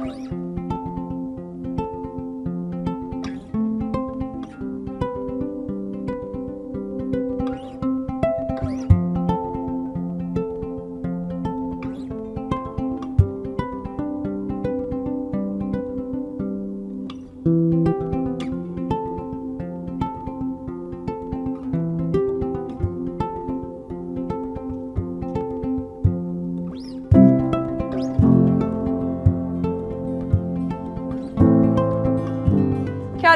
Kia ora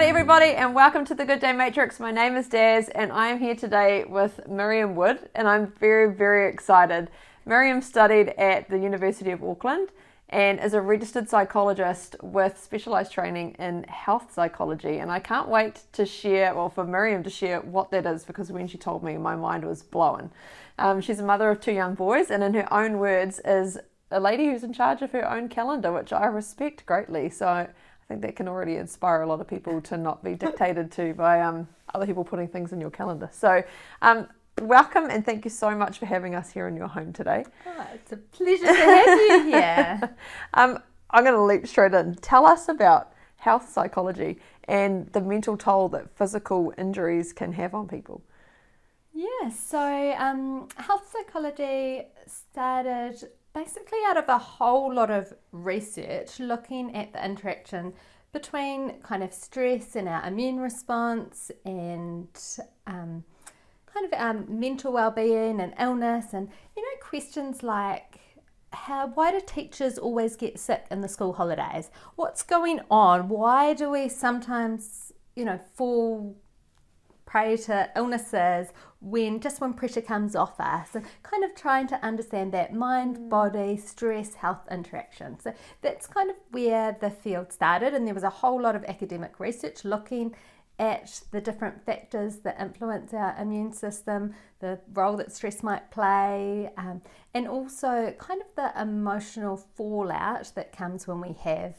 everybody and welcome to the Good Day Matrix. My name is Daz and I am here today with Miriam Wood and I'm very, very excited. Miriam studied at the University of Auckland and is a registered psychologist with specialised training in health psychology, and I can't wait to share, well, for Miriam to share what that is, because when she told me my mind was blown. She's a mother of 2 young boys and in her own words is a lady who's in charge of her own calendar, which I respect greatly. So I think that can already inspire a lot of people to not be dictated to by other people putting things in your calendar. So welcome and thank you so much for having us here in your home today. Oh, it's a pleasure to have you here. I'm going to leap straight in. Tell us about health psychology and the mental toll that physical injuries can have on people. Yeah, so health psychology started basically out of a whole lot of research looking at the interaction between kind of stress and our immune response and kind of our mental well-being and illness, and questions like why do teachers always get sick in the school holidays? What's going on? Why do we sometimes fall prey to illnesses when pressure comes off us, and kind of trying to understand that mind, body, stress, health interaction. So that's kind of where the field started, and there was a whole lot of academic research looking at the different factors that influence our immune system, the role that stress might play, and also kind of the emotional fallout that comes when we have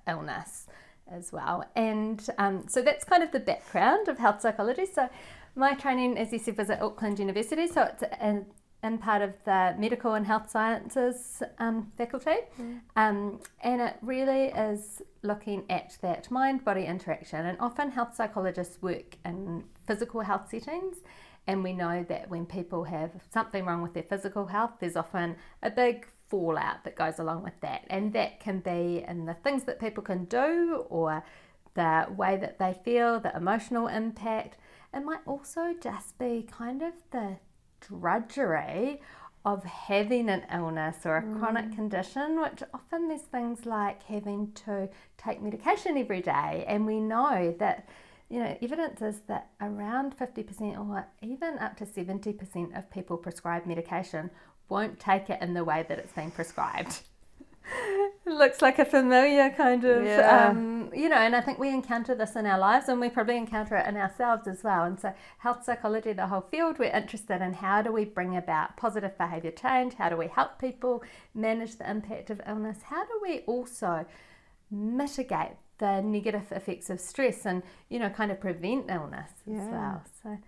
illness as well. And so that's kind of the background of health psychology. So my training, as you said, was at Auckland University, so it's in part of the medical and health sciences faculty, and it really is looking at that mind-body interaction. And often health psychologists work in physical health settings, and we know that when people have something wrong with their physical health, there's often a big fallout that goes along with that, and that can be in the things that people can do or the way that they feel, the emotional impact. It might also just be kind of the drudgery of having an illness or a chronic condition, which often there's things like having to take medication every day, and we know that evidence is that around 50% or even up to 70% of people prescribed medication won't take it in the way that it's been prescribed. It looks like a familiar kind of, and I think we encounter this in our lives, and we probably encounter it in ourselves as well. And so health psychology, the whole field, we're interested in how do we bring about positive behaviour change, how do we help people manage the impact of illness, how do we also mitigate the negative effects of stress and, kind of prevent illness as well. So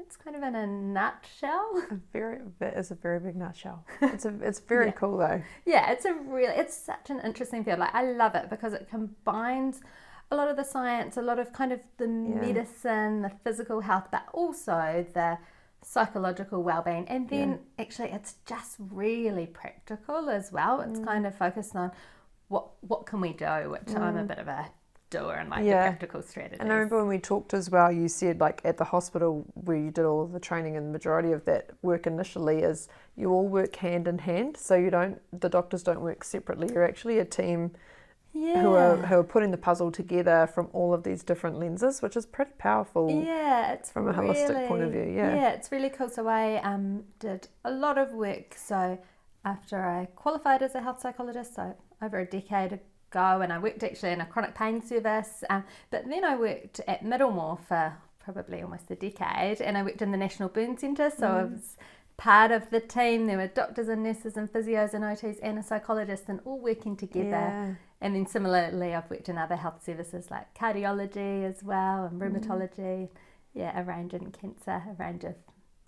it's kind of in a nutshell. That is a very big nutshell. It's very cool though. Yeah, it's such an interesting field. Like, I love it because it combines a lot of the science, a lot of kind of the medicine, the physical health, but also the psychological well-being. And then actually it's just really practical as well. It's kind of focused on what can we do, which I'm a bit of a doer and like the practical strategies. And I remember when we talked as well, you said like at the hospital where you did all of the training, and the majority of that work initially is you all work hand in hand, so the doctors don't work separately. You're actually a team who are putting the puzzle together from all of these different lenses, which is pretty powerful. It's from a holistic point of view. Yeah, it's really cool. So I did a lot of work. So after I qualified as a health psychologist, so over a decade ago, and I worked actually in a chronic pain service, but then I worked at Middlemore for probably almost a decade, and I worked in the National Burn Centre, so I was part of the team. There were doctors and nurses and physios and OTs and a psychologist, and all working together. And then similarly I've worked in other health services like cardiology as well, and rheumatology, a range in cancer, a range of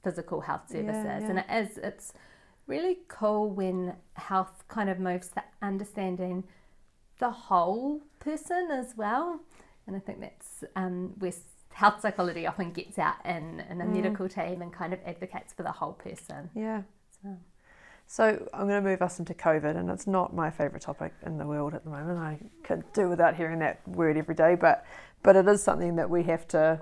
physical health services. And it's really cool when health kind of moves to understanding the whole person as well. And I think that's where health psychology often gets out in a medical team and kind of advocates for the whole person. Yeah. So I'm going to move us into COVID, and it's not my favourite topic in the world at the moment. I could do without hearing that word every day, but it is something that we have to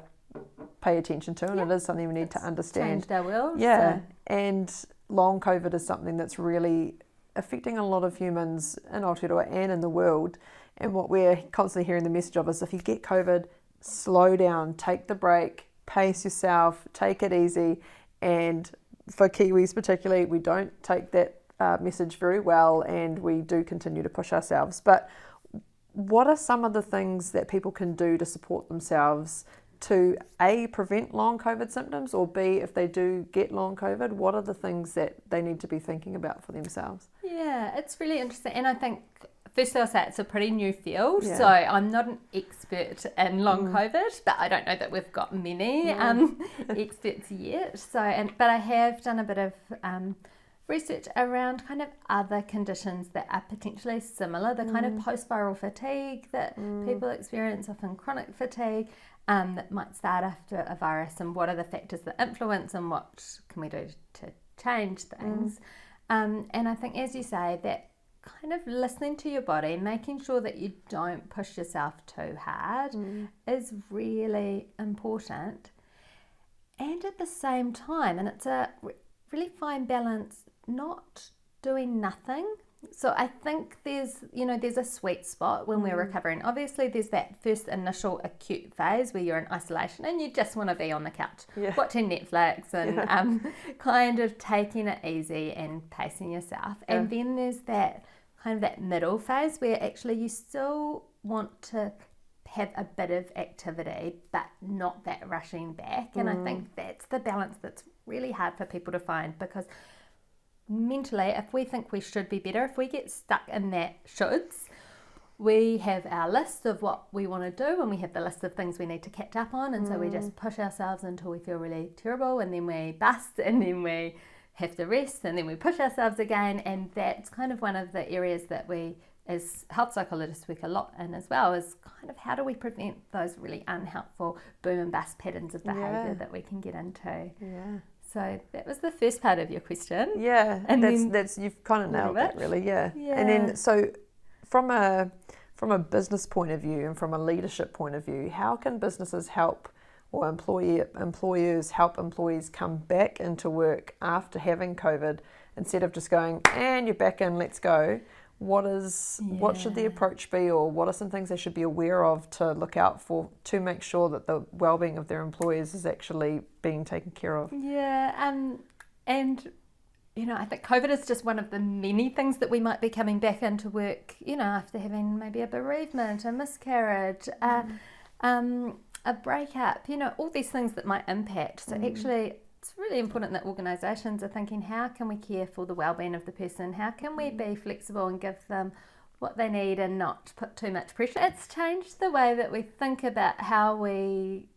pay attention to, and it is something we need to understand. Changed our world. Yeah, So. and long COVID is something that's really affecting a lot of humans in Aotearoa and in the world. And what we're constantly hearing the message of is, if you get COVID, slow down, take the break, pace yourself, take it easy. And for Kiwis particularly, we don't take that message very well, and we do continue to push ourselves. But what are some of the things that people can do to support themselves to A, prevent long COVID symptoms, or B, if they do get long COVID, what are the things that they need to be thinking about for themselves? Yeah, it's really interesting. And I think, firstly, I'll say it's a pretty new field. Yeah. So I'm not an expert in long COVID, but I don't know that we've got many experts yet. So, but I have done a bit of research around kind of other conditions that are potentially similar, the kind of post-viral fatigue that people experience, often chronic fatigue, that might start after a virus, and what are the factors that influence, and what can we do to change things. And I think, as you say, that kind of listening to your body, making sure that you don't push yourself too hard is really important. And at the same time, and it's a really fine balance, not doing nothing. So I think there's a sweet spot when we're recovering. Obviously, there's that first initial acute phase where you're in isolation and you just want to be on the couch watching Netflix and kind of taking it easy and pacing yourself. And then there's that kind of that middle phase where actually you still want to have a bit of activity, but not that rushing back. And I think that's the balance that's really hard for people to find, because mentally, if we think we should be better, if we get stuck in that shoulds, we have our list of what we want to do, and we have the list of things we need to catch up on, and so we just push ourselves until we feel really terrible, and then we bust, and then we have to rest, and then we push ourselves again. And that's kind of one of the areas that we as health psychologists work a lot in as well, is kind of how do we prevent those really unhelpful boom and bust patterns of behaviour that we can get into. So that was the first part of your question. Yeah, and that's you've kind of nailed it, really. Yeah. And then, so from a business point of view and from a leadership point of view, how can businesses help, or employers help employees come back into work after having COVID, instead of just going, and you're back in, let's go? What should the approach be, or what are some things they should be aware of to look out for to make sure that the well-being of their employees is actually being taken care of? Yeah, and I think COVID is just one of the many things that we might be coming back into work, after having maybe a bereavement, a miscarriage, a breakup, all these things that might impact. So actually, it's really important that organisations are thinking, how can we care for the well-being of the person? How can we be flexible and give them what they need and not put too much pressure? It's changed the way that we think about how we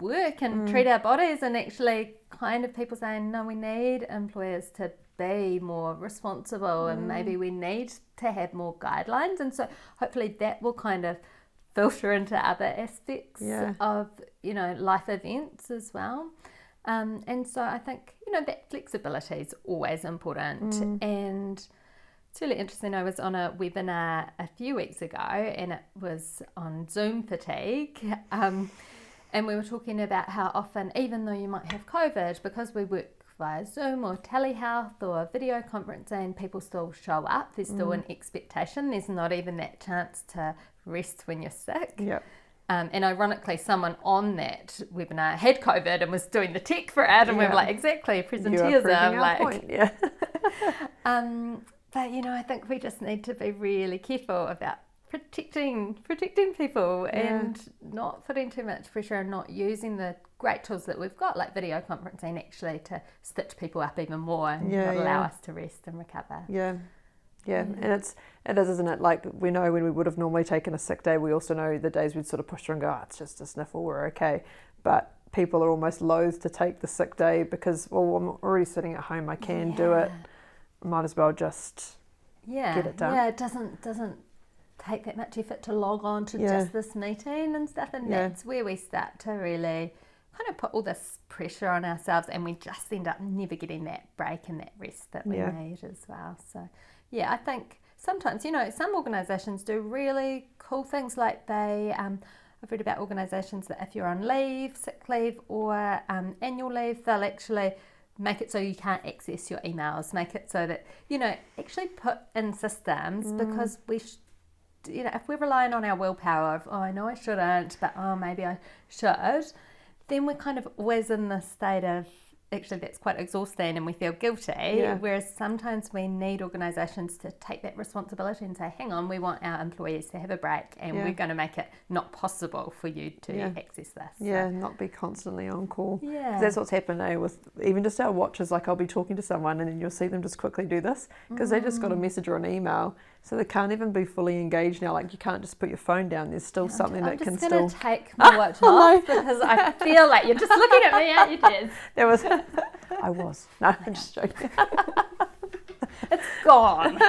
work and treat our bodies, and actually kind of people saying, no, we need employers to be more responsible and maybe we need to have more guidelines. And so hopefully that will kind of filter into other aspects of, life events as well. And so I think, that flexibility is always important. And it's really interesting. I was on a webinar a few weeks ago, and it was on Zoom fatigue. And we were talking about how often, even though you might have COVID, because we work via Zoom or telehealth or video conferencing, people still show up. There's still an expectation. There's not even that chance to rest when you're sick. Yep. And ironically, someone on that webinar had COVID and was doing the tech for it, and we were like, exactly, presenteeism. But I think we just need to be really careful about protecting people and not putting too much pressure, and not using the great tools that we've got, like video conferencing, actually to stitch people up even more and not allow us to rest and recover. And it is, isn't it? Like, we know when we would have normally taken a sick day, we also know the days we'd sort of push through and go, it's just a sniffle, we're okay. But people are almost loath to take the sick day because, well, I'm already sitting at home, I can do it, might as well just get it done. Yeah, it doesn't take that much effort to log on to just this meeting and stuff, and that's where we start to really kind of put all this pressure on ourselves, and we just end up never getting that break and that rest that we need as well. So yeah, I think sometimes, some organisations do really cool things, like I've read about organisations that if you're on leave, sick leave or annual leave, they'll actually make it so you can't access your emails, make it so that, actually put in systems, because we if we're relying on our willpower of, I know I shouldn't, but maybe I should, then we're kind of always in this state of, actually that's quite exhausting and we feel guilty, whereas sometimes we need organisations to take that responsibility and say, hang on, we want our employees to have a break, and we're going to make it not possible for you to access this. Not be constantly on call. That's what's happened with even just our watches. Like, I'll be talking to someone and then you'll see them just quickly do this because they just got a message or an email, so they can't even be fully engaged now. Like, you can't just put your phone down. There's still something that can still... I'm just going to take my watch off because I feel like you're just looking at me, aren't you, Des? There was... I was. No, I'm just joking. It's gone.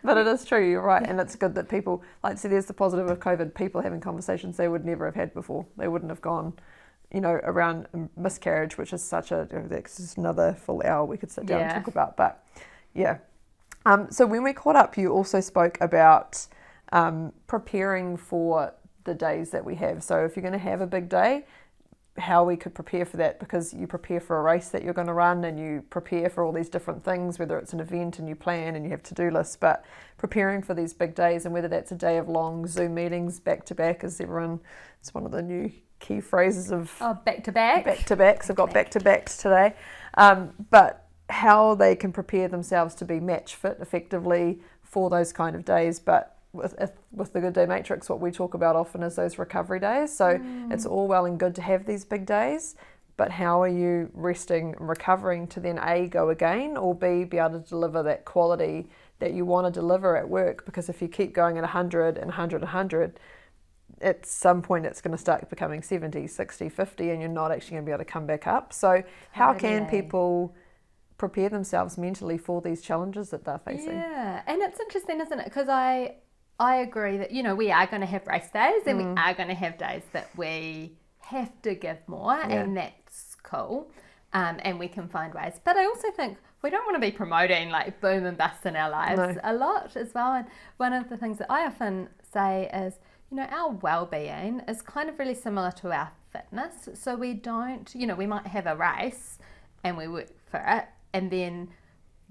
But it is true, you're right. And it's good that people, like, see, there's the positive of COVID, people having conversations they would never have had before. They wouldn't have gone, around miscarriage, which is that's just another full hour we could sit down and talk about. But yeah. So when we caught up, you also spoke about preparing for the days that we have. So if you're going to have a big day, how we could prepare for that, because you prepare for a race that you're going to run and you prepare for all these different things, whether it's an event and you plan and you have to-do lists, but preparing for these big days, and whether that's a day of long Zoom meetings back to back, it's one of the new key phrases of back to backs. I've got back to backs today, but how they can prepare themselves to be match fit effectively for those kind of days. But with the Good Day Matrix, what we talk about often is those recovery days. So it's all well and good to have these big days, but how are you resting and recovering to then A, go again, or B, be able to deliver that quality that you want to deliver at work? Because if you keep going at 100 and 100 and 100, at some point it's going to start becoming 70, 60, 50, and you're not actually going to be able to come back up. So how can people prepare themselves mentally for these challenges that they're facing? Yeah, and it's interesting, isn't it? Because I agree that, we are going to have race days and we are going to have days that we have to give more, and that's cool. And we can find ways. But I also think we don't want to be promoting like boom and bust in our lives a lot as well. And one of the things that I often say is, our well-being is kind of really similar to our fitness. So we don't, we might have a race and we work for it, and then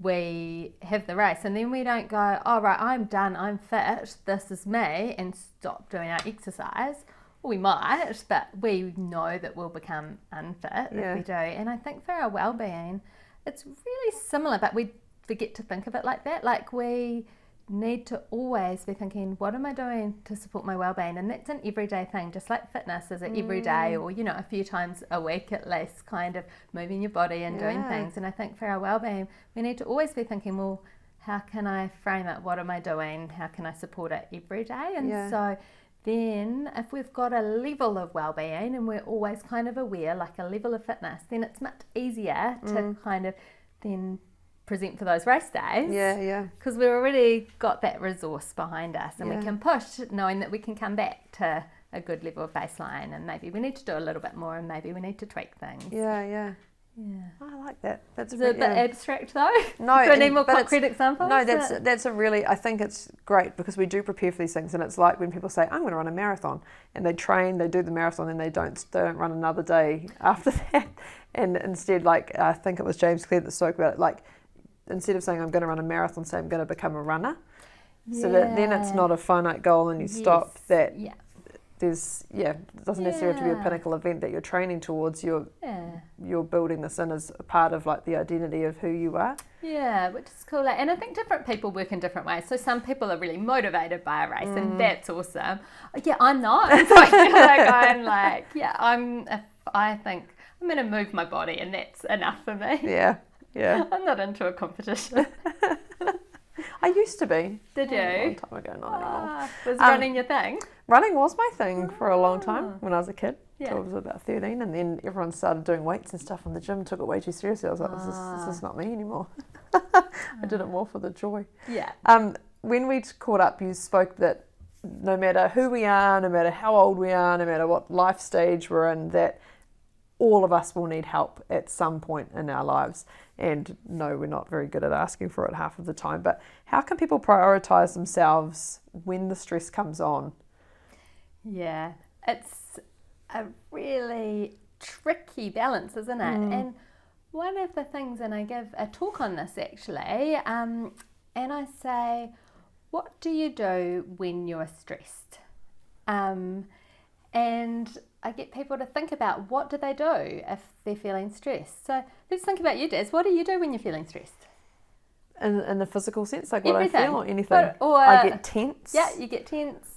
we have the race, and then we don't go, oh right, I'm done, I'm fit, this is me, and stop doing our exercise. Well, we might, but we know that we'll become unfit if we do. And I think for our well-being, it's really similar, but we forget to think of it like that. Like, we need to always be thinking, what am I doing to support my well-being? And that's an everyday thing, just like fitness is an everyday, or a few times a week at least, kind of moving your body and doing things. And I think for our well-being, we need to always be thinking, well, how can I frame it? What am I doing? How can I support it every day? And so then if we've got a level of well-being and we're always kind of aware, like a level of fitness, then it's much easier to kind of then present for those race days, because we've already got that resource behind us, and we can push, knowing that we can come back to a good level of baseline, and maybe we need to do a little bit more, and maybe we need to tweak things. I like that. That's a bit abstract though. No, do I need more concrete examples? No, that's a really, I think it's great, because we do prepare for these things, and it's like when people say, I'm going to run a marathon, and they train, they do the marathon, and they don't run another day after that, and instead, like, I think it was James Clear that spoke about it, like, instead of saying I'm going to run a marathon, say I'm going to become a runner. So that then it's not a finite goal and you stop that. There's it doesn't necessarily have to be a pinnacle event that you're training towards. You're building this in as a part of like the identity of who you are. Yeah, which is cool. And I think different people work in different ways. So some people are really motivated by a race, and that's awesome. Yeah, I'm not. So I feel like I think I'm going to move my body, and that's enough for me. Yeah. I'm not into a competition. I used to be. Did you? A long time ago, not anymore. Was running your thing? Running was my thing for a long time when I was a kid. Till I was about 13, and then everyone started doing weights and stuff in the gym, took it way too seriously. I was like, this is not me anymore. I did it more for the joy. Yeah. when we caught up, you spoke that no matter who we are, no matter how old we are, no matter what life stage we're in, that all of us will need help at some point in our lives. And no, we're not very good at asking for it half of the time. But how can people prioritise themselves when the stress comes on? Yeah, it's a really tricky balance, isn't it? And one of the things, and I give a talk on this actually, and I say, what do you do when you're stressed? And I get people to think about what do they do if they're feeling stressed. So let's think about you, Des. What do you do when you're feeling stressed? In the physical sense, like what Everything. I feel or anything? Or I get tense. Yeah, you get tense.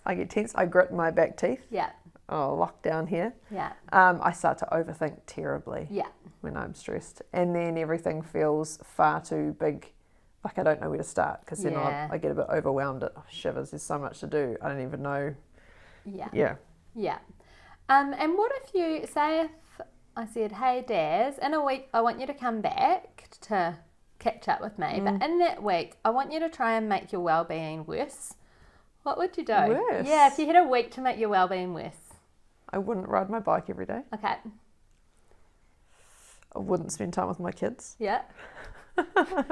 I grit my back teeth. Yeah. Oh, locked down here. Yeah. I start to overthink terribly. Yeah. When I'm stressed. And then everything feels far too big. Like I don't know where to start because then I get a bit overwhelmed. At shivers, there's so much to do. I don't even know. Yeah. Yeah. Yeah. And what if you, say if I said, hey Daz, in a week I want you to come back to catch up with me, but in that week I want you to try and make your wellbeing worse. What would you do? Worse? Yeah, if you had a week to make your wellbeing worse. I wouldn't ride my bike every day. Okay. I wouldn't spend time with my kids. Yeah.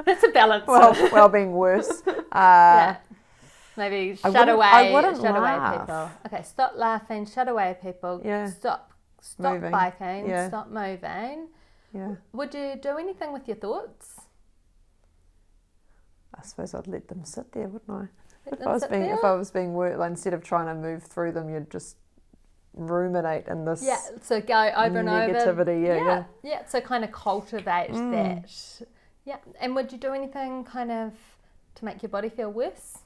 That's a balance. Well-being worse. Yeah. Maybe shut away laugh. people. Okay, stop laughing, shut away people. Yeah. Stop moving. biking, Yeah. stop moving. Yeah. Would you do anything with your thoughts? I suppose I'd let them sit there, wouldn't I? Let If them I was sit being, there? if I was being worked, like, instead of trying to move through them, you'd just ruminate in this Yeah, so go over and over. negativity. Yeah, so kind of cultivate that. Yeah, and would you do anything kind of to make your body feel worse?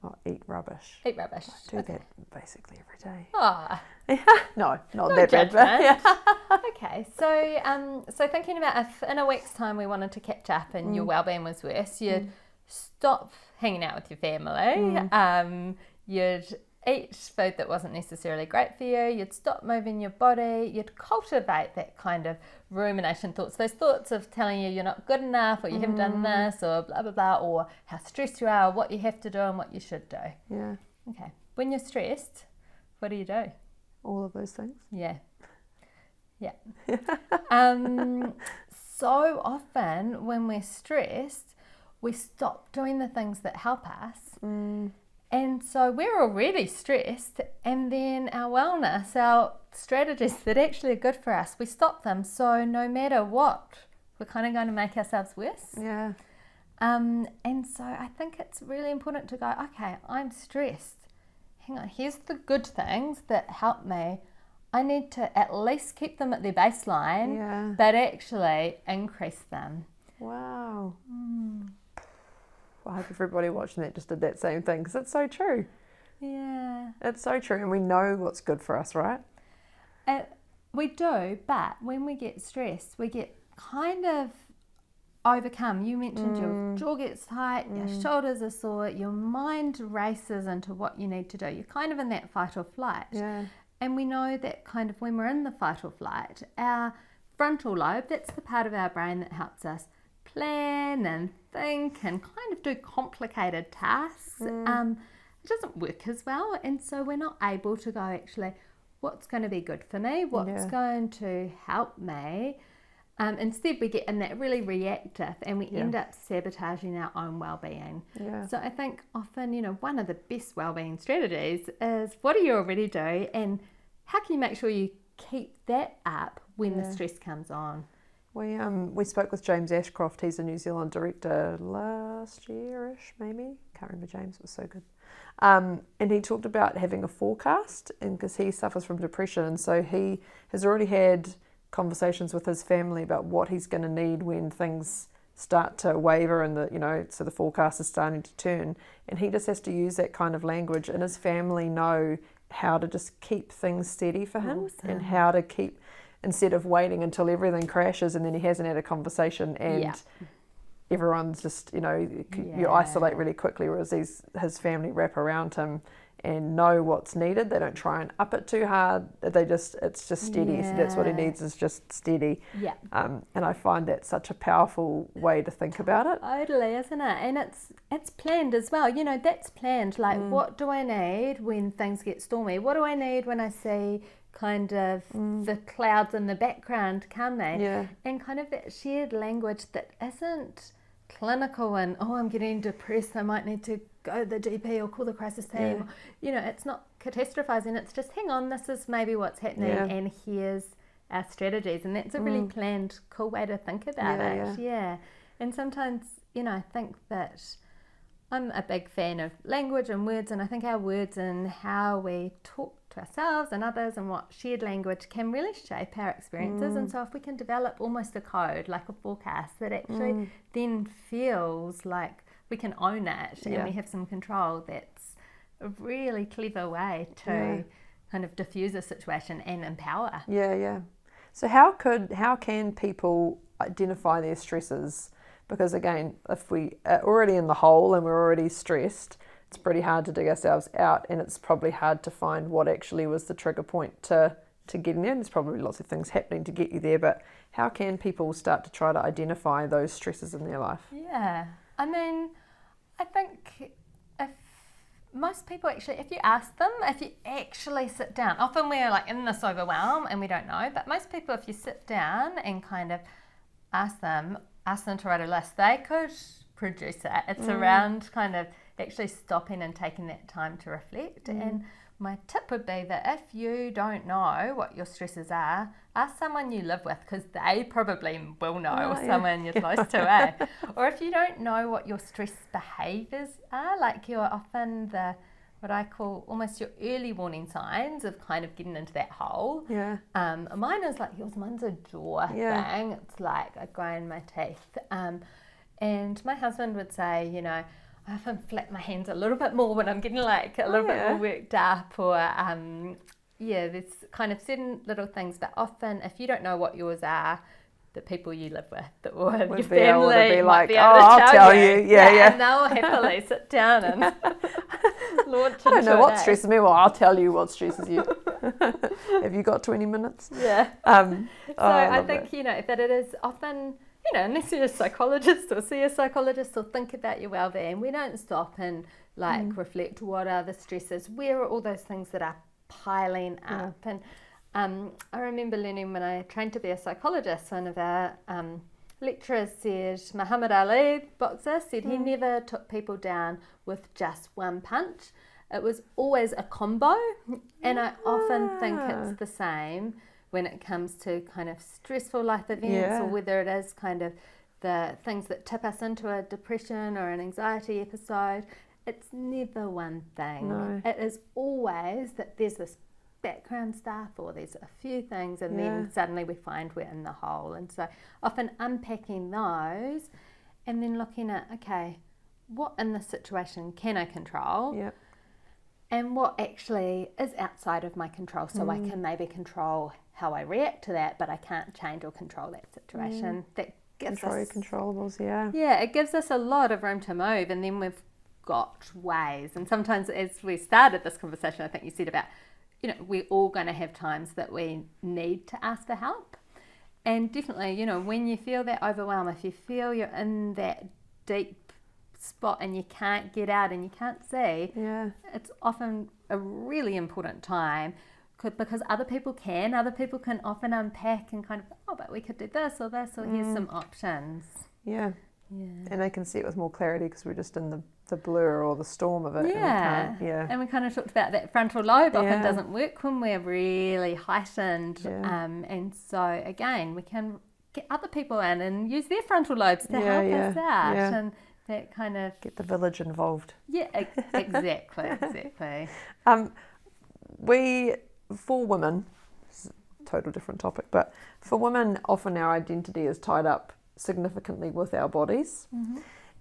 Oh, eat rubbish. Eat rubbish. I do that basically every day. Oh, No, not no that bad. judgment. But Okay, so thinking about if in a week's time we wanted to catch up and your wellbeing was worse, you'd stop hanging out with your family. You'd eat food that wasn't necessarily great for you. You'd stop moving your body. You'd cultivate that kind of rumination thoughts, those thoughts of telling you you're not good enough, or you haven't done this, or blah blah blah, or how stressed you are, or what you have to do and what you should do. yeah, Okay, when you're stressed, what do you do? all of those things. Yeah. So often when we're stressed, we stop doing the things that help us. And so we're already stressed, and then our wellness, our strategies that actually are good for us, we stop them. So no matter what, we're kind of going to make ourselves worse. Yeah. And so I think it's really important to go, okay, I'm stressed. Hang on, here's the good things that help me. I need to at least keep them at their baseline, but actually increase them. Wow. I hope everybody watching that just did that same thing, because it's so true. Yeah. It's so true, and we know what's good for us, right? We do, but when we get stressed, we get kind of overcome. You mentioned your jaw gets tight, your shoulders are sore, your mind races into what you need to do. You're kind of in that fight or flight. Yeah. And we know that kind of when we're in the fight or flight, our frontal lobe, that's the part of our brain that helps us plan and think and kind of do complicated tasks. It doesn't work as well, and so we're not able to go, actually, what's going to be good for me, what's going to help me. Instead we get in that really reactive, and we end up sabotaging our own well-being. So I think often, one of the best well-being strategies is, what do you already do, and how can you make sure you keep that up when the stress comes on? We spoke with James Ashcroft. He's a New Zealand director last year-ish, maybe. Can't remember James, it was so good. And he talked about having a forecast, and because he suffers from depression, and so he has already had conversations with his family about what he's going to need when things start to waver and so the forecast is starting to turn, and he just has to use that kind of language, and his family know how to just keep things steady for him. And how to keep, instead of waiting until everything crashes and then he hasn't had a conversation and everyone's just, you isolate really quickly, whereas his family wrap around him and know what's needed. They don't try and up it too hard. It's just steady. So that's what he needs, is just steady. Yeah. And I find that such a powerful way to think about it. Totally, isn't it? And it's planned as well. You know, that's planned. Like, what do I need when things get stormy? What do I need when I see kind of the clouds in the background coming? Yeah. And kind of that shared language that isn't clinical and, oh, I'm getting depressed, I might need to go to the GP or call the crisis team. Yeah. You know, it's not catastrophizing, it's just, hang on, this is maybe what's happening, and here's our strategies. And that's a really planned, cool way to think about it. Yeah. And sometimes, you know, I think that I'm a big fan of language and words, and I think our words and how we talk to ourselves and others and what shared language can really shape our experiences. And so if we can develop almost a code, like a forecast, that actually then feels like we can own it and we have some control, that's a really clever way to kind of diffuse a situation and empower. Yeah. So how can people identify their stresses? Because again, if we are already in the hole and we're already stressed, it's pretty hard to dig ourselves out, and it's probably hard to find what actually was the trigger point to getting there. There's probably lots of things happening to get you there, but how can people start to try to identify those stresses in their life? Yeah, I mean, I think if most people actually, if you ask them, if you actually sit down, often we're like in this overwhelm and we don't know, but most people, if you sit down and kind of ask them to write a list, they could produce it. It's around kind of actually stopping and taking that time to reflect. And my tip would be that if you don't know what your stresses are, ask someone you live with, because they probably will know, or someone you're close to. Or if you don't know what your stress behaviours are, like you're often what I call almost your early warning signs of kind of getting into that hole. Mine is like yours. Mine's a jaw thing. It's like I grind my teeth. And my husband would say, you know, I often flap my hands a little bit more when I'm getting like a little bit more worked up, or there's kind of certain little things. But often, if you don't know what yours are, the people you live with or your be able family to be might like, be able I'll tell you. And they'll happily sit down and launch into I don't know what day. stresses me. Well, I'll tell you what stresses you. Have you got 20 minutes? So I think, you know, that it is often, you know, unless you're a psychologist or see a psychologist or think about your well-being, we don't stop and like reflect what are the stresses, where are all those things that are piling up. And I remember learning when I trained to be a psychologist, one of our lecturers said, Muhammad Ali, boxer, said he never took people down with just one punch. It was always a combo. And I often think it's the same when it comes to kind of stressful life events, or whether it is kind of the things that tip us into a depression or an anxiety episode. It's never one thing. No. It is always that there's this background stuff, or there's a few things, and then suddenly we find we're in the hole. And so often unpacking those and then looking at, okay, what in this situation can I control? And what actually is outside of my control, so I can maybe control how I react to that, but I can't change or control that situation. That gives us controllables, it gives us a lot of room to move, and then we've got ways. And sometimes, as we started this conversation, I think you said about, you know, we're all going to have times that we need to ask for help. And definitely, you know, when you feel that overwhelm, if you feel you're in that deep spot and you can't get out and you can't see, it's often a really important time, because other people can often unpack and kind of, oh, but we could do this, or here's some options. And they can see it with more clarity, because we're just in the blur or the storm of it. And we kind of talked about that frontal lobe often doesn't work when we're really heightened. And so again, we can get other people in and use their frontal lobes to help us out. And that kind of get the village involved. Exactly. For women, this is a total different topic, but for women, often our identity is tied up significantly with our bodies.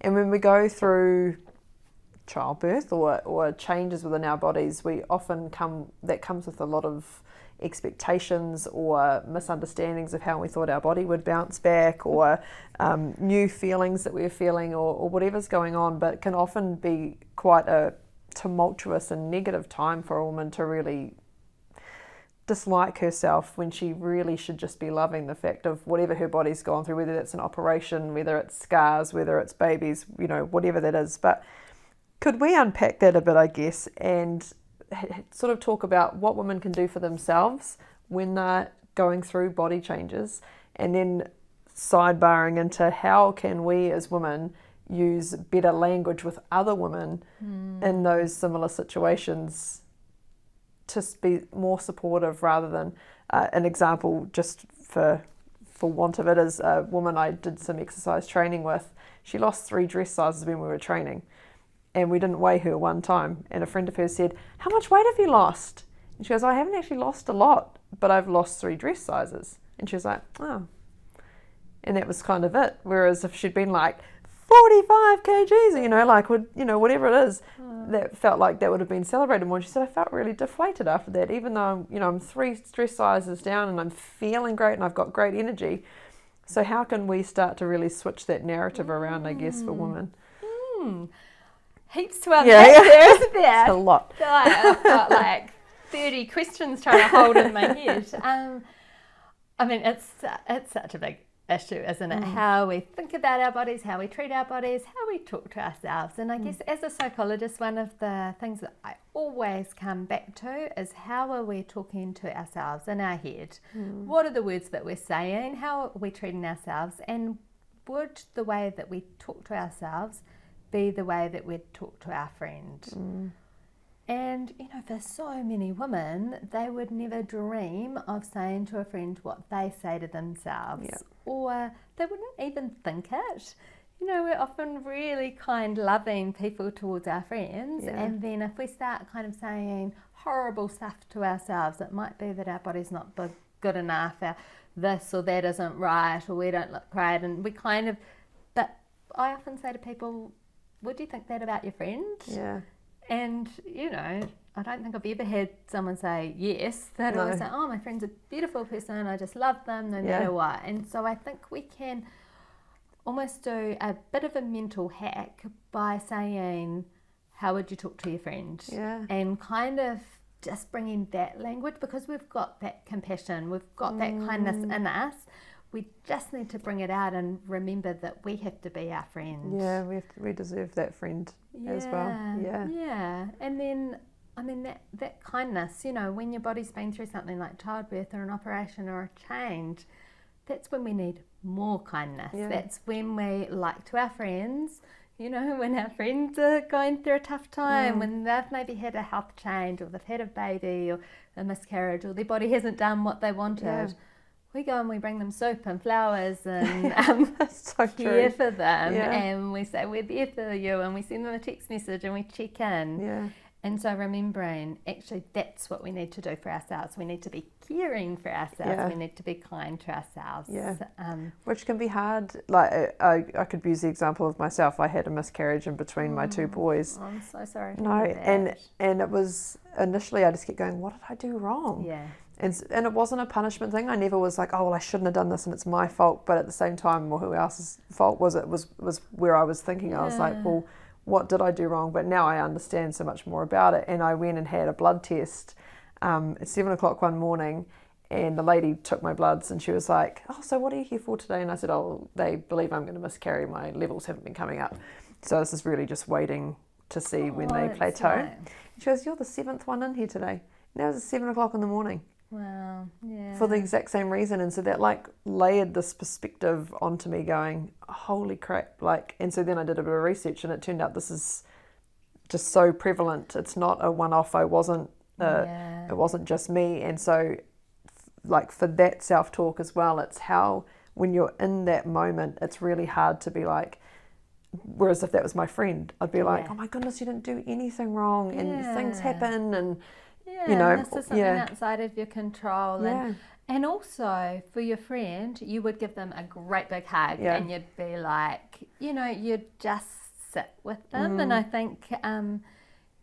And when we go through childbirth or changes within our bodies, we often comes with a lot of expectations or misunderstandings of how we thought our body would bounce back, or new feelings that we're feeling, or whatever's going on. But it can often be quite a tumultuous and negative time for a woman to really dislike herself, when she really should just be loving the fact of whatever her body's gone through, whether that's an operation, whether it's scars, whether it's babies, whatever that is. But could we unpack that a bit, I guess, and sort of talk about what women can do for themselves when they're going through body changes, and then sidebarring into how can we as women use better language with other women in those similar situations to be more supportive, rather than an example, just for want of it, is a woman I did some exercise training with. She lost 3 dress sizes when we were training, and we didn't weigh her one time, and a friend of hers said, "How much weight have you lost?" And she goes, "I haven't actually lost a lot, but I've lost 3 dress sizes." And she was like, "Oh." And that was kind of it. Whereas if she'd been like 45 kgs, whatever it is, that felt like that would have been celebrated more. She said, "I felt really deflated after that, even though I'm 3 dress sizes down and I'm feeling great and I've got great energy." So how can we start to really switch that narrative around, I guess, for women? Heaps to unpack there, isn't there? It's a lot. I've got like 30 questions trying to hold in my head. It's such a big issue, isn't it? How we think about our bodies, how we treat our bodies, how we talk to ourselves. And I guess as a psychologist, one of the things that I always come back to is, how are we talking to ourselves in our head? What are the words that we're saying? How are we treating ourselves? And would the way that we talk to ourselves be the way that we'd talk to our friend? And, for so many women, they would never dream of saying to a friend what they say to themselves, or they wouldn't even think it. We're often really kind, loving people towards our friends, and then if we start kind of saying horrible stuff to ourselves, it might be that our body's not good enough, this or that isn't right, or we don't look great, and we but I often say to people, would you think that about your friend? Yeah. And, I don't think I've ever had someone say yes. They'd always say, "Oh, my friend's a beautiful person, I just love them no matter what." And so I think we can almost do a bit of a mental hack by saying, how would you talk to your friend? And kind of just bringing that language, because we've got that compassion, we've got that kindness in us. We just need to bring it out and remember that we have to be our friend. Yeah, we deserve that friend as well. Yeah. And then, that kindness, when your body's been through something like childbirth or an operation or a change, that's when we need more kindness. That's when we, like to our friends, when our friends are going through a tough time, when they've maybe had a health change, or they've had a baby or a miscarriage, or their body hasn't done what they wanted. We go and we bring them soup and flowers and so care for them, and we say we're there for you, and we send them a text message and we check in. And so remembering, actually, that's what we need to do for ourselves. We need to be caring for ourselves. We need to be kind to ourselves. Which can be hard. Like I could use the example of myself. I had a miscarriage in between my 2 boys. I'm so sorry. And it was initially, I just kept going, what did I do wrong? And it wasn't a punishment thing. I never was like, oh, well, I shouldn't have done this and it's my fault. But at the same time, well, who else's fault was it? Was where I was thinking. I was like, well, what did I do wrong? But now I understand so much more about it. And I went and had a blood test at 7 o'clock one morning, and the lady took my bloods and she was like, "Oh, so what are you here for today?" And I said, "Oh, they believe I'm going to miscarry. My levels haven't been coming up. So this is really just waiting to see when they plateau." Right. And she goes, "You're the 7th one in here today." And that was at 7 o'clock in the morning. Wow, yeah. For the exact same reason. And so that layered this perspective onto me going, holy crap. And so then I did a bit of research, and it turned out this is just so prevalent. It's not a one-off. It wasn't just me. And so for that self-talk as well, it's how when you're in that moment, it's really hard to be like, whereas if that was my friend, I'd be like, oh my goodness, you didn't do anything wrong, and things happen, and this is something outside of your control. And also for your friend, you would give them a great big hug, and you'd be like, you'd just sit with them. And I think,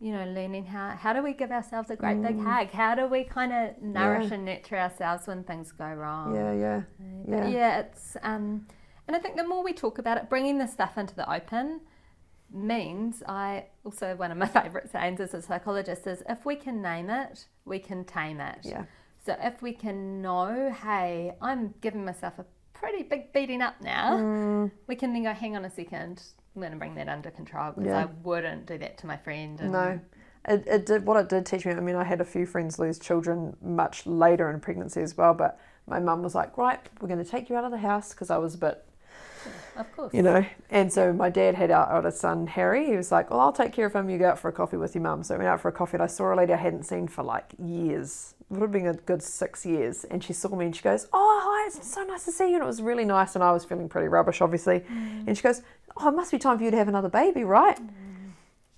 learning how do we give ourselves a great big hug? How do we kind of nourish and nurture ourselves when things go wrong? It's and I think the more we talk about it, bringing this stuff into the open, means one of my favourite sayings as a psychologist is, if we can name it, we can tame it. Yeah. So if we can know, hey, I'm giving myself a pretty big beating up now, we can then go, hang on a second, I'm going to bring that under control, because I wouldn't do that to my friend. And no. It did teach me. I mean, I had a few friends lose children much later in pregnancy as well, but my mum was like, right, we're going to take you out of the house, because I was a bit, of course, and so my dad had our eldest son Harry. He was like, well, I'll take care of him, you go out for a coffee with your mum. So I went out for a coffee, and I saw a lady I hadn't seen for like years. It would have been a good 6 years, and she saw me and she goes, oh, hi, it's so nice to see you. And it was really nice, and I was feeling pretty rubbish, obviously. And she goes, oh, it must be time for you to have another baby, right?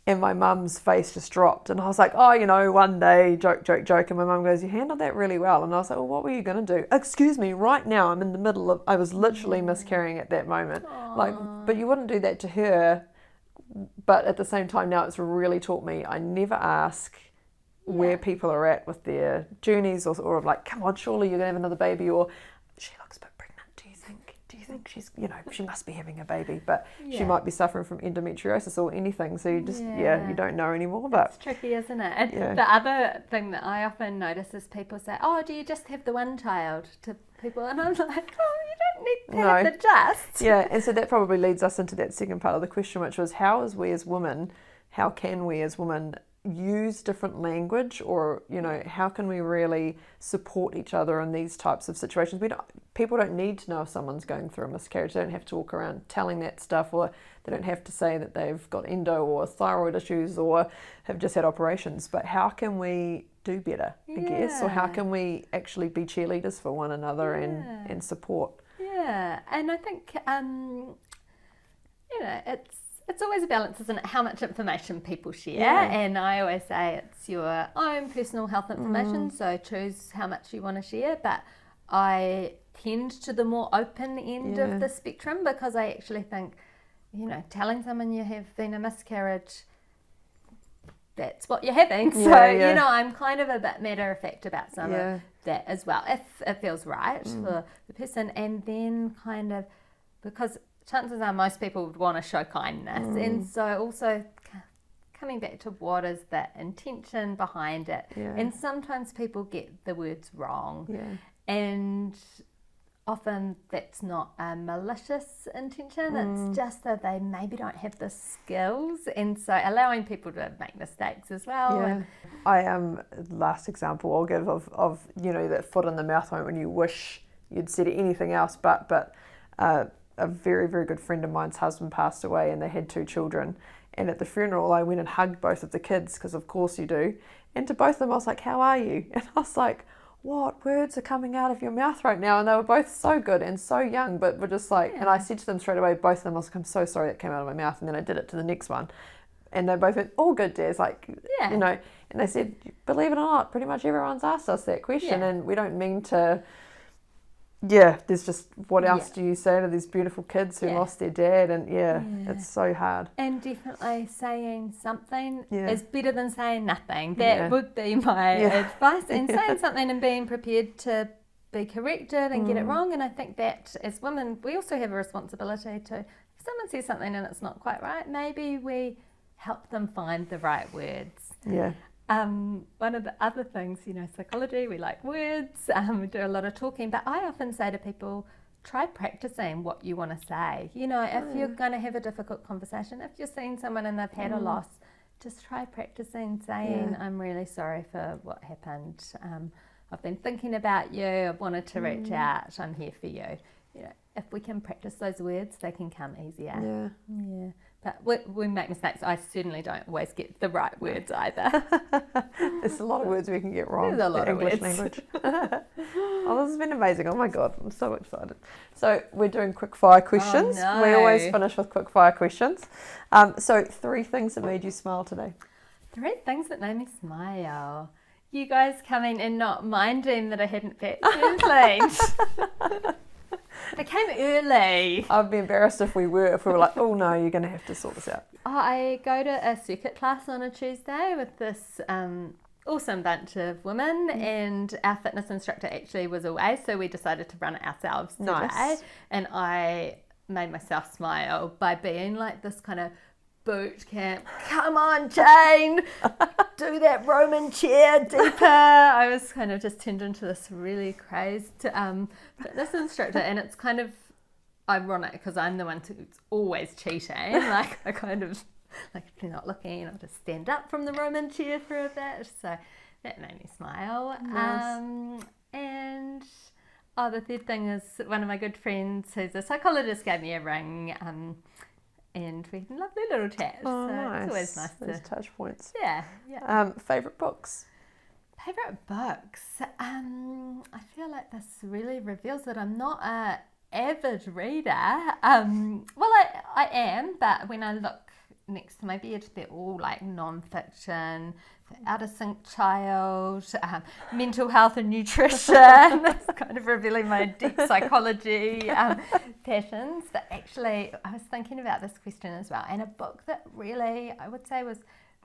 And my mum's face just dropped, and I was like, oh, one day, joke. And my mum goes, you handled that really well. And I was like, well, what were you going to do? Excuse me, right now I'm in the middle of, I was literally miscarrying at that moment. Aww. Like, but you wouldn't do that to her. But at the same time now, it's really taught me, I never ask where people are at with their journeys, or like, come on, surely you're going to have another baby, or she looks a bit pregnant, do you think she's, she must be having a baby, but she might be suffering from endometriosis or anything, so you just, you don't know anymore. But it's tricky, isn't it? And the other thing that I often notice is people say, oh, do you just have the one child, to people, and I'm like, oh, you don't need to have the just. Yeah, and so that probably leads us into that second part of the question, which was, how can we as women use different language, or how can we really support each other in these types of situations? People don't need to know if someone's going through a miscarriage. They don't have to walk around telling that stuff, or they don't have to say that they've got endo or thyroid issues or have just had operations. But how can we do better, I guess, or how can we actually be cheerleaders for one another and support? Yeah, and I think it's always a balance, isn't it? How much information people share. And I always say it's your own personal health information, so choose how much you want to share. But I tend to the more open end of the spectrum, because I actually think, telling someone you have been a miscarriage, that's what you're having. So, I'm kind of a bit matter of fact about some of that as well, if it feels right for the person. And then kind of, because chances are most people would want to show kindness. And so also coming back to what is the intention behind it. And sometimes people get the words wrong. And often that's not a malicious intention. It's just that they maybe don't have the skills. And so allowing people to make mistakes as well. I am, last example I'll give of that foot in the mouth moment when you wish you'd said anything else, but a very, very good friend of mine's husband passed away, and they had 2 children. And at the funeral, I went and hugged both of the kids, because of course you do. And to both of them, I was like, how are you? And I was like, what words are coming out of your mouth right now? And they were both so good and so young, but were just like, and I said to them straight away, both of them, I was like, I'm so sorry that came out of my mouth. And then I did it to the next one. And they both went, all good, Des. Like, and they said, believe it or not, pretty much everyone's asked us that question. And we don't mean to... there's just, what else do you say to these beautiful kids who lost their dad? And it's so hard. And definitely saying something is better than saying nothing. That would be my advice. And saying something and being prepared to be corrected and get it wrong. And I think that as women, we also have a responsibility to, if someone says something and it's not quite right, maybe we help them find the right words. One of the other things, psychology, we like words, we do a lot of talking, but I often say to people, try practicing what you want to say. If you're going to have a difficult conversation, if you're seeing someone and they've had a loss, just try practicing saying, I'm really sorry for what happened. I've been thinking about you. I've wanted to reach out. I'm here for you. If we can practice those words, they can come easier. But we make mistakes. I certainly don't always get the right words either. There's a lot of words we can get wrong. There's a lot of English words. Language. Oh, this has been amazing. Oh my God, I'm so excited. So we're doing quick fire questions. Oh, no. We always finish with quick fire questions. So 3 things that made you smile today. 3 things that made me smile. You guys coming and not minding that I hadn't packed late. I came early. I'd be embarrassed if we were like, oh no, you're going to have to sort this out. I go to a circuit class on a Tuesday with this awesome bunch of women, and our fitness instructor actually was away, so we decided to run it ourselves today. Nice. And I made myself smile by being like this kind of boot camp. Come on, Jane, do that Roman chair deeper. I was kind of just turned into this really crazed fitness instructor, and it's kind of ironic because I'm the one who's always cheating. Like I kind of, like if you're not looking, I'll just stand up from the Roman chair for a bit. So that made me smile. Nice. And the third thing is one of my good friends who's a psychologist gave me a ring. And we had a lovely little chat. Oh, so nice. It's always nice Those to touch points. Yeah. Favourite books? Favourite books? I feel like this really reveals that I'm not a avid reader. Well, I am, but when I look next to my bed, they're all like non-fiction, Out of Sync Child, mental health and nutrition. That's kind of revealing my deep psychology passions. But actually, I was thinking about this question as well, and a book that really, I would say, was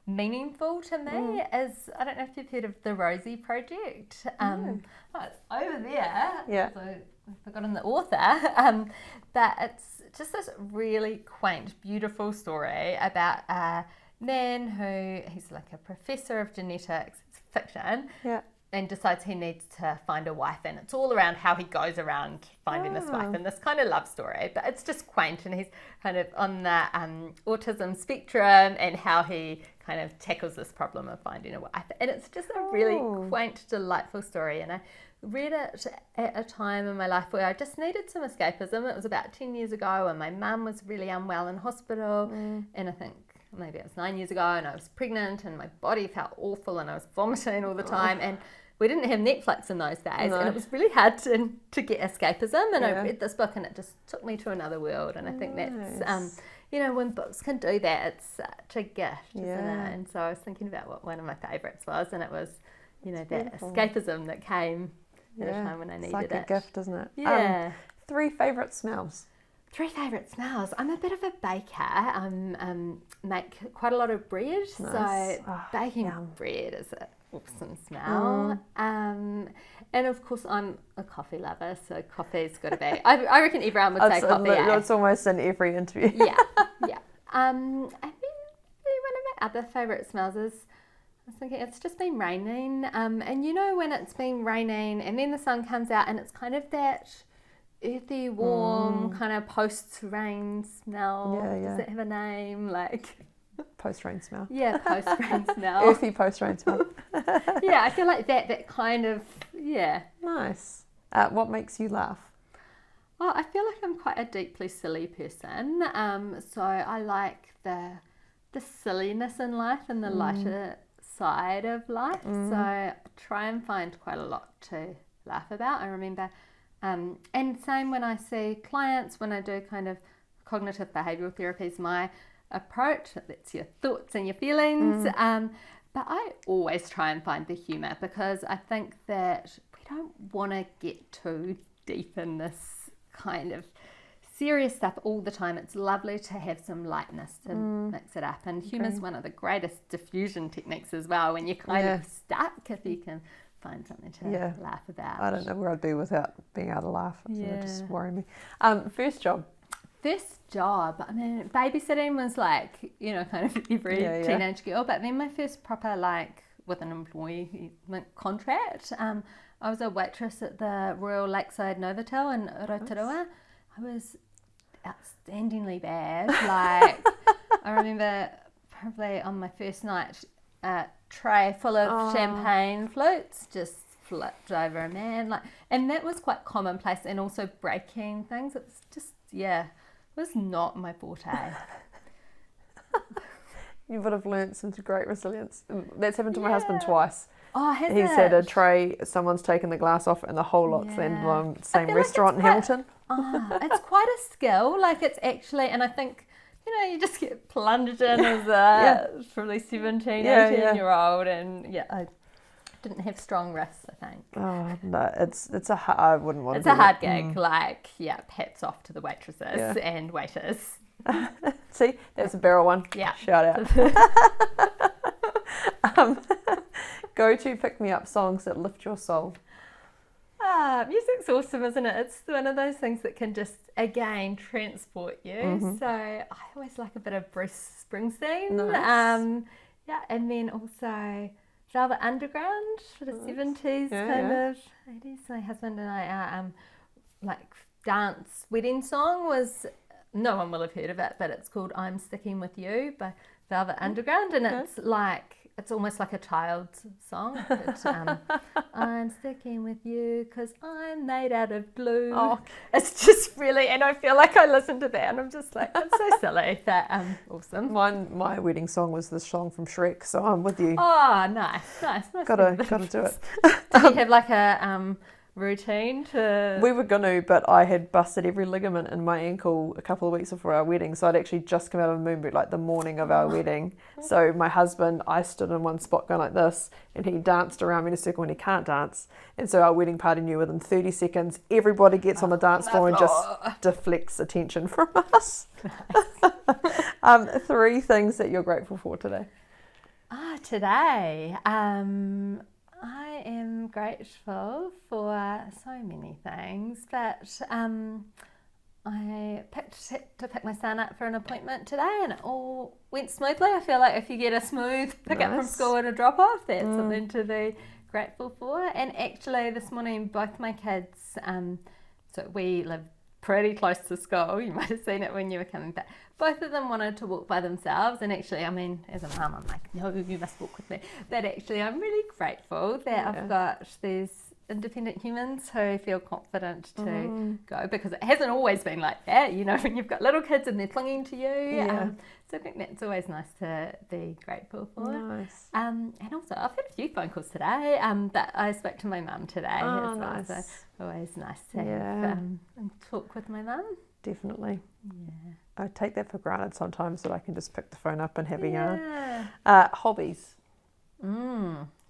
meaningful to me is, I don't know if you've heard of the Rosie Project. It's over there. Yeah. So I've forgotten the author. But it's just this really quaint, beautiful story about a man who, he's like a professor of genetics, it's fiction, and decides he needs to find a wife, and it's all around how he goes around finding this wife, and this kind of love story, but it's just quaint, and he's kind of on the autism spectrum, and how he kind of tackles this problem of finding a wife, and it's just a really quaint, delightful story, and I read it at a time in my life where I just needed some escapism. It was about 10 years ago, and my mum was really unwell in hospital, and I think maybe it was 9 years ago, and I was pregnant, and my body felt awful, and I was vomiting all the time, and we didn't have Netflix in those days, and it was really hard to get escapism, and I read this book, and it just took me to another world, and I think that's, when books can do that, it's such a gift, isn't it? And so I was thinking about what one of my favourites was, and it was, that beautiful escapism that came at a time when I needed it. It's like a gift, isn't it? Yeah. 3 favourite smells? 3 favourite smells. I'm a bit of a baker. Make quite a lot of bread. Nice. So baking bread is an awesome smell. And of course, I'm a coffee lover, so coffee's got to be. I reckon everyone would say coffee. It's almost in every interview. Yeah. And then one of my other favourite smells is, I was thinking, it's just been raining. And when it's been raining and then the sun comes out and it's kind of that earthy, warm, kind of post-rain smell. Does it have a name? Like post-rain smell. Yeah, post-rain smell. Earthy post-rain smell. Yeah, I feel like that kind of, Nice. What makes you laugh? Oh, I feel like I'm quite a deeply silly person. So I like the silliness in life and the lighter side of life. So I try and find quite a lot to laugh about. I remember, and same when I see clients, when I do kind of cognitive behavioural therapies, my approach, that's your thoughts and your feelings. But I always try and find the humour, because I think that we don't want to get too deep in this kind of serious stuff all the time. It's lovely to have some lightness to mix it up, and humour is one of the greatest diffusion techniques as well, when you're kind of stuck, if you can find something to laugh about. I don't know where I'd be without being able to laugh. It just worry me. First job? I mean, babysitting was like, kind of every teenage girl, but then my first proper, like, with an employment contract, I was a waitress at the Royal Lakeside Novotel in Rotorua. I was outstandingly bad. Like, I remember probably on my first night, a tray full of champagne floats just flipped over a man. Like, and that was quite commonplace, and also breaking things. It was just, it was not my forte. You would have learnt some great resilience. That's happened to my husband twice. Oh, has He's had a tray, someone's taken the glass off, and the whole lot's landed on the same restaurant in Hamilton. It's quite a skill. Like, it's actually, and I think, you just get plunged in as a probably 17, 18-year-old, and I didn't have strong wrists, I think. Oh, no, I wouldn't want to. It's a hard gig. Like, hats off to the waitresses and waiters. See, that's a barrel one. Yeah. Shout out. Go to pick-me-up songs that lift your soul. music's awesome, isn't it? It's one of those things that can just, again, transport you. So I always like a bit of Bruce Springsteen. Nice. Yeah, and then also Velvet Underground for the 70s, kind of 80s. My husband and I, our like dance wedding song was, no one will have heard of it, but it's called I'm Sticking With You by Velvet Underground, and it's like, it's almost like a child's song. But, I'm sticking with you because I'm made out of glue. Oh, it's just really, and I feel like I listen to that and I'm just like, it's so silly. That awesome. My wedding song was the song from Shrek, so I'm with you. Oh, nice. Gotta do it. Did you have like a routine to... We were gonna, but I had busted every ligament in my ankle a couple of weeks before our wedding, so I'd actually just come out of a moon boot like the morning of our wedding. So my husband, I stood in one spot going like this, and he danced around me in a circle when he can't dance, and so our wedding party knew within 30 seconds everybody gets on the dance floor and just deflects attention from us. 3 things that you're grateful for today. Today, I am grateful for so many things, but I picked my son up for an appointment today and it all went smoothly. I feel like if you get a smooth pick up from school and a drop off, that's something to be grateful for. And actually this morning both my kids, so we live pretty close to school, you might have seen it when you were coming back, both of them wanted to walk by themselves, and actually, I mean, as a mum, I'm like, no, you must walk with me. But actually, I'm really grateful that I've got these independent humans who feel confident to go, because it hasn't always been like that, you know, when you've got little kids and they're clinging to you. So I think that's always nice to be grateful for. Nice. And also, I've had a few phone calls today, that I spoke to my mum today as well. Nice. So always nice to have, and talk with my mum. Definitely. Yeah. I take that for granted sometimes, that I can just pick the phone up and have a yarn. Hobbies.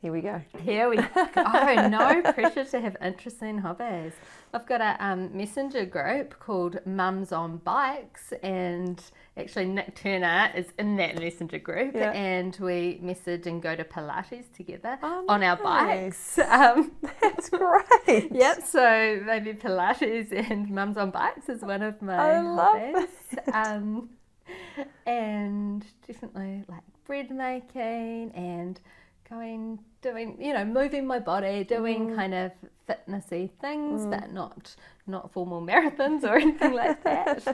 Here we go. Oh, no pressure to have interesting hobbies. I've got a messenger group called Mums on Bikes, and actually Nick Turner is in that messenger group, and we message and go to Pilates together on our bikes. That's great. Yep, so maybe Pilates and Mums on Bikes is one of my hobbies. And definitely like bread making and doing, you know, moving my body, doing kind of fitnessy things, but not formal marathons or anything like that.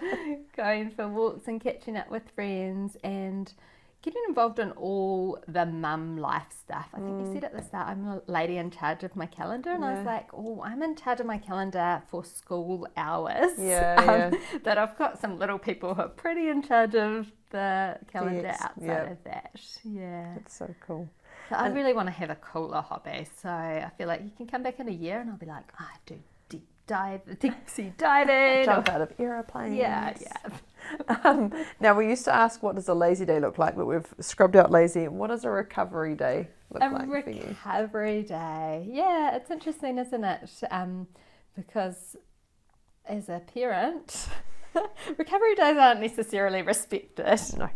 Going for walks and catching up with friends and getting involved in all the mum life stuff. I think you said at the start, I'm a lady in charge of my calendar, and I was like, oh, I'm in charge of my calendar for school hours. But I've got some little people who are pretty in charge of the calendar outside of that. Yeah. That's so cool. So I really want to have a cooler hobby. So I feel like you can come back in a year and I'll be like, I do deep sea diving. Jump out of aeroplanes. Yeah. Now, we used to ask, what does a lazy day look like? But we've scrubbed out lazy. What does a recovery day look like for you? A recovery day. Yeah, it's interesting, isn't it? Because as a parent, recovery days aren't necessarily respected. No.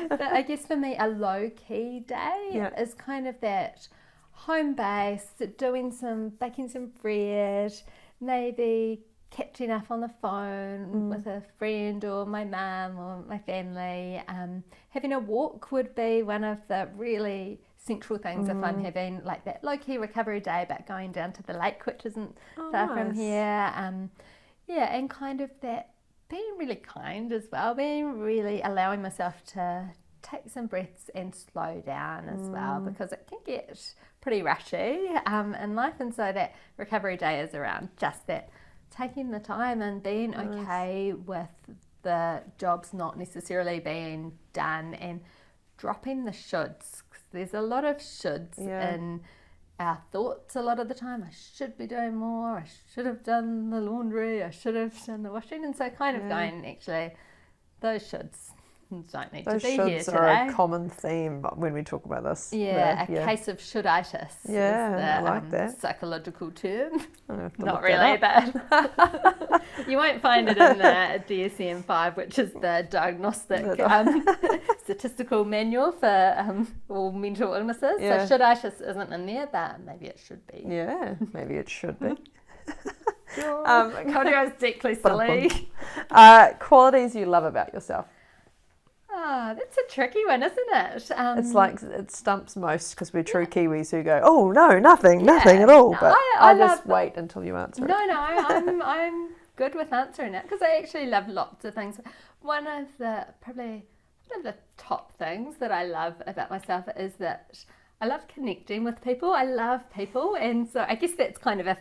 But I guess for me, a low-key day is kind of that home-based, baking some bread, maybe catching up on the phone with a friend or my mum or my family. Having a walk would be one of the really central things if I'm having like that low-key recovery day, but going down to the lake, which isn't far from here. And kind of that being really kind as well, being really allowing myself to take some breaths and slow down as well, because it can get pretty rushy in life, and so that recovery day is around just that, taking the time and being okay with the jobs not necessarily being done, and dropping the shoulds, because there's a lot of shoulds in our thoughts a lot of the time. I should be doing more, I should have done the laundry, I should have done the washing, and so kind of going, actually, those shoulds don't need to be here today. Those shoulds are a common theme when we talk about this. Case of shoulditis. Yeah, I like that. Psychological term. Not really, but you won't find it in the DSM-5, which is the diagnostic statistical manual for all mental illnesses. So shoulditis isn't in there, but maybe it should be. Yeah, maybe it should be. Told you I was deeply silly. Qualities you love about yourself. Oh, that's a tricky one, isn't it? It's like it stumps most because we're true Kiwis who go, oh no, nothing at all. No, but I just wait until you answer it. No, I'm good with answering it because I actually love lots of things. One of the top things that I love about myself is that I love connecting with people. I love people, and so I guess that's kind of a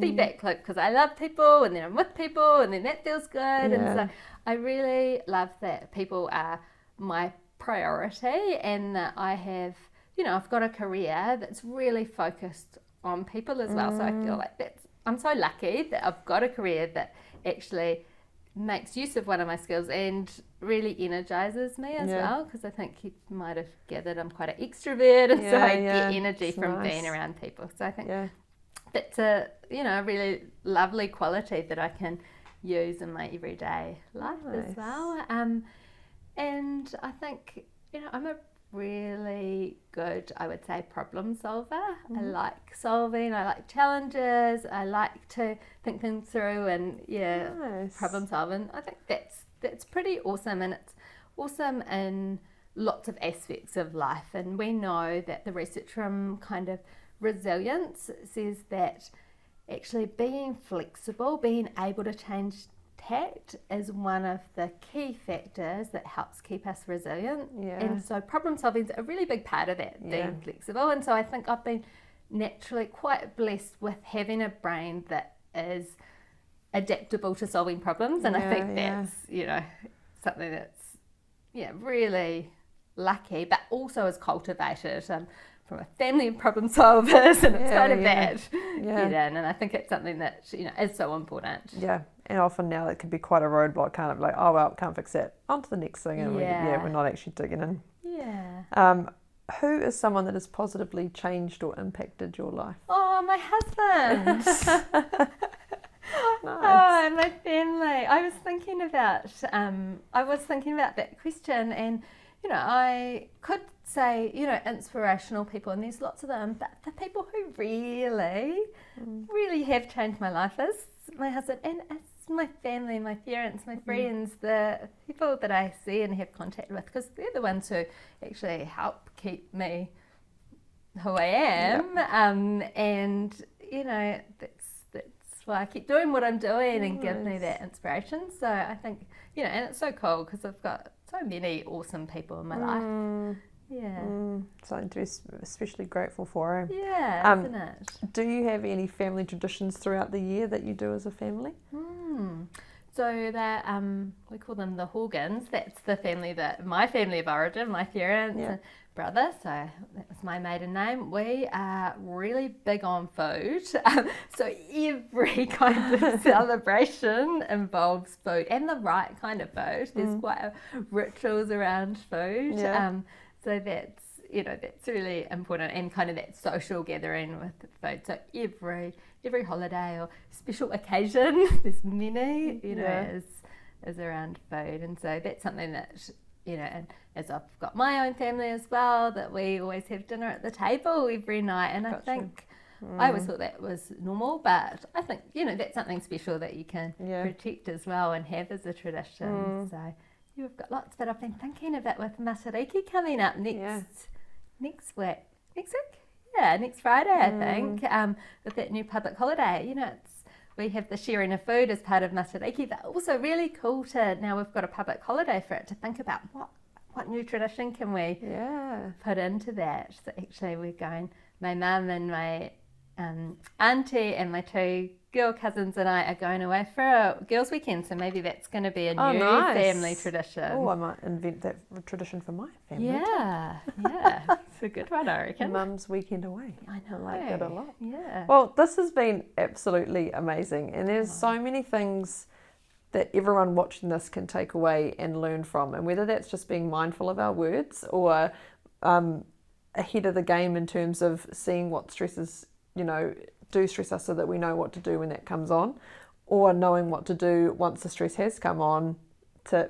feedback loop because I love people, and then I'm with people, and then that feels good, and so I really love that people are my priority, and that I have, I've got a career that's really focused on people as well. So I feel like I'm so lucky that I've got a career that actually makes use of one of my skills and really energizes me as well, because I think you might have gathered I'm quite an extrovert, and so I get energy from being around people. So I think that's a really lovely quality that I can use in my everyday life as well. And I think I'm a really good, I would say, problem solver. I like solving, I like challenges, I like to think things through, and problem solving. I think that's pretty awesome, and it's awesome in lots of aspects of life. And we know that the research from kind of resilience says that actually being flexible, being able to change tact is one of the key factors that helps keep us resilient. And so problem solving is a really big part of that, being flexible. And so I think I've been naturally quite blessed with having a brain that is adaptable to solving problems, and I think that's something that's really lucky, but also is cultivated from a family of problem solvers, and it's kind of that and I think it's something that is so important. And often now it can be quite a roadblock, kind of like, oh well, can't fix that, on to the next thing, and we're not actually digging in. Who is someone that has positively changed or impacted your life? Oh, my husband. Oh, my family. I was thinking about that question, and I could say inspirational people, and there's lots of them, but the people who really have changed my life is my husband, and it's my family, my parents, my friends, the people that I see and have contact with, because they're the ones who actually help keep me who I am. And that's why I keep doing what I'm doing, and give me that inspiration. So I think and it's so cool because I've got so many awesome people in my life. Something to be especially grateful for. Isn't it? Do you have any family traditions throughout the year that you do as a family? So that we call them the Horgans. That's my family of origin, my parents and brother. So that was my maiden name. We are really big on food. So every kind of celebration involves food, and the right kind of food. There's quite rituals around food. So that's that's really important, and kind of that social gathering with food. So every holiday or special occasion, there's many, is around food. And so that's something that, and as I've got my own family as well, that we always have dinner at the table every night. And I think I always thought that was normal, but I think, that's something special that you can protect as well and have as a tradition. So you've got lots, but I've been thinking about with Matariki coming up next week. Next Friday, I think, with that new public holiday. We have the sharing of food as part of Matariki, but also really cool now we've got a public holiday for it, to think about what new tradition can we put into that. So actually we're going, my mum and my auntie and my two girl cousins and I are going away for a girls' weekend, so maybe that's going to be a new family tradition. Oh, I might invent that tradition for my family. It's a good one, I reckon. Mum's weekend away. I know. I like that a lot. Yeah. Well, this has been absolutely amazing, and there's so many things that everyone watching this can take away and learn from, and whether that's just being mindful of our words, or ahead of the game in terms of seeing what stresses do stress us, so that we know what to do when that comes on, or knowing what to do once the stress has come on, to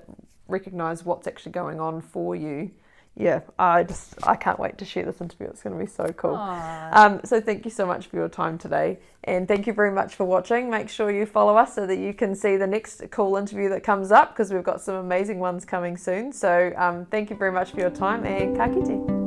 recognise what's actually going on for you. yeah, I can't wait to share this interview. It's going to be so cool. So thank you so much for your time today, and thank you very much for watching. Make sure you follow us so that you can see the next cool interview that comes up, because we've got some amazing ones coming soon. So thank you very much for your time, and ka kite.